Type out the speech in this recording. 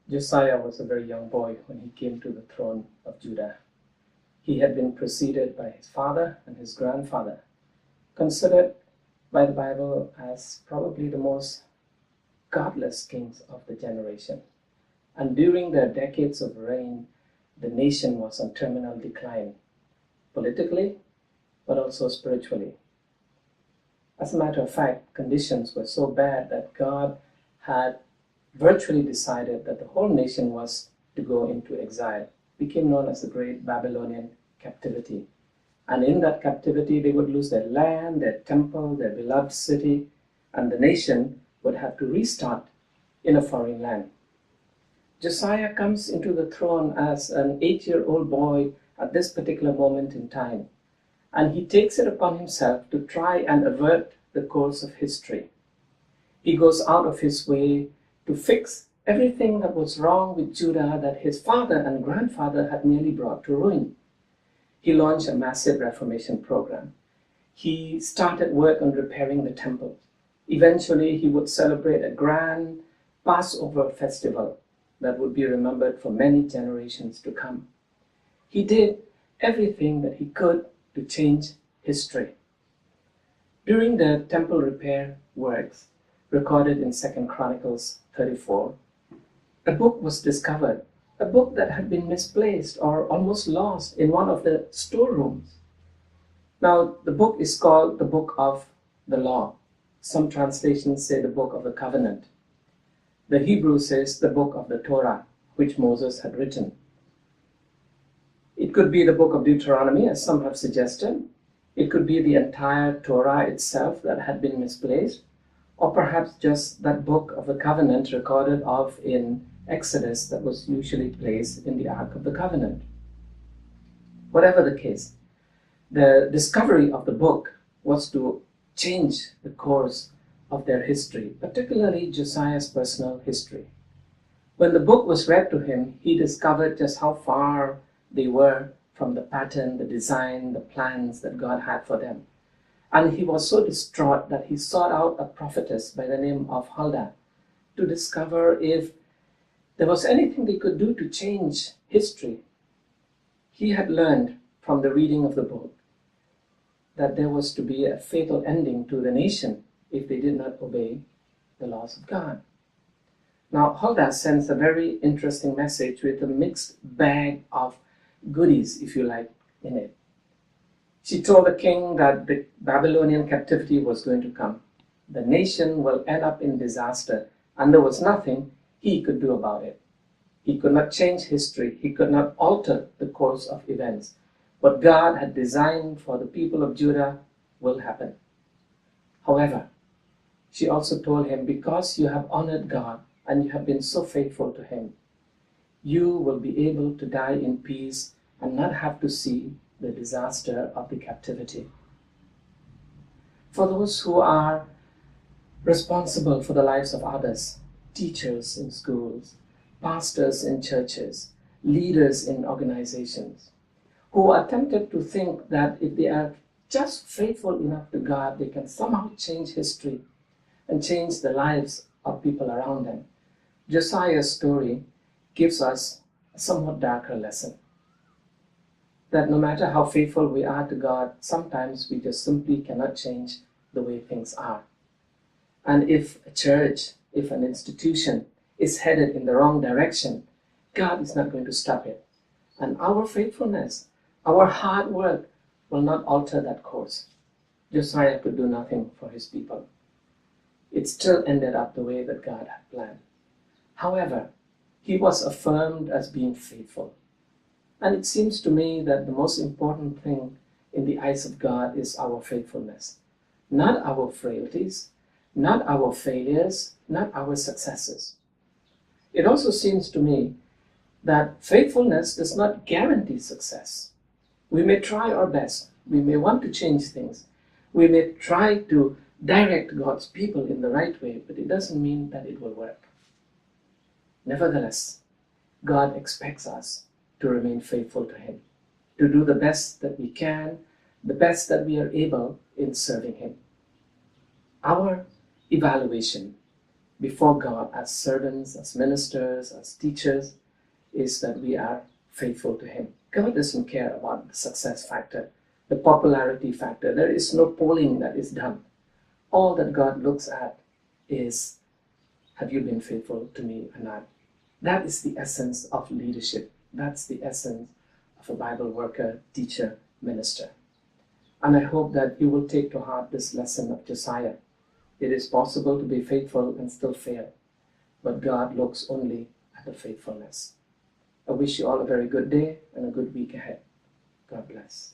Josiah was a very young boy when he came to the throne of Judah. He had been preceded by his father and his grandfather, considered by the Bible as probably the most godless kings of the generation. And during their decades of reign, the nation was on terminal decline, politically, but also spiritually. As a matter of fact, conditions were so bad that God had virtually decided that the whole nation was to go into exile. It became known as the Great Babylonian Captivity. And in that captivity, they would lose their land, their temple, their beloved city, and the nation would have to restart in a foreign land. Josiah comes into the throne as an 8-year-old boy at this particular moment in time, and he takes it upon himself to try and avert the course of history. He goes out of his way to fix everything that was wrong with Judah that his father and grandfather had nearly brought to ruin. He launched a massive reformation program. He started work on repairing the temple. Eventually, he would celebrate a grand Passover festival that would be remembered for many generations to come. He did everything that he could to change history. During the temple repair works, recorded in 2 Chronicles 34, a book was discovered, a book that had been misplaced or almost lost in one of the storerooms. Now, the book is called the Book of the Law. Some translations say the Book of the Covenant. The Hebrew says the Book of the Torah, which Moses had written. It could be the Book of Deuteronomy, as some have suggested. It could be the entire Torah itself that had been misplaced, or perhaps just that Book of the Covenant recorded of in Exodus that was usually placed in the Ark of the Covenant. Whatever the case, the discovery of the book was to change the course of their history, particularly Josiah's personal history. When the book was read to him, he discovered just how far they were from the pattern, the design, the plans that God had for them. And he was so distraught that he sought out a prophetess by the name of Huldah to discover if there was anything they could do to change history. He had learned from the reading of the book that there was to be a fatal ending to the nation if they did not obey the laws of God. Now, Huldah sends a very interesting message with a mixed bag of goodies, if you like, in it. She told the king that the Babylonian captivity was going to come. The nation will end up in disaster, and there was nothing he could do about it. He could not change history. He could not alter the course of events. What God had designed for the people of Judah will happen. However, she also told him, because you have honored God and you have been so faithful to him, you will be able to die in peace and not have to see the disaster of the captivity. For those who are responsible for the lives of others, teachers in schools, pastors in churches, leaders in organizations, who are tempted to think that if they are just faithful enough to God, they can somehow change history and change the lives of people around them. Josiah's story gives us a somewhat darker lesson. That no matter how faithful we are to God, sometimes we just simply cannot change the way things are. And if a church, if an institution is headed in the wrong direction, God is not going to stop it. And our faithfulness, our hard work will not alter that course. Josiah could do nothing for his people. It still ended up the way that God had planned. However, he was affirmed as being faithful. And it seems to me that the most important thing in the eyes of God is our faithfulness. Not our frailties, not our failures, not our successes. It also seems to me that faithfulness does not guarantee success. We may try our best. We may want to change things. We may try to direct God's people in the right way, but it doesn't mean that it will work. Nevertheless, God expects us to remain faithful to Him, to do the best that we can, the best that we are able in serving Him. Our evaluation before God as servants, as ministers, as teachers, is that we are faithful to Him. God doesn't care about the success factor, the popularity factor. There is no polling that is done. All that God looks at is, have you been faithful to me or not? That is the essence of leadership. That's the essence of a Bible worker, teacher, minister. And I hope that you will take to heart this lesson of Josiah. It is possible to be faithful and still fail, but God looks only at the faithfulness. I wish you all a very good day and a good week ahead. God bless.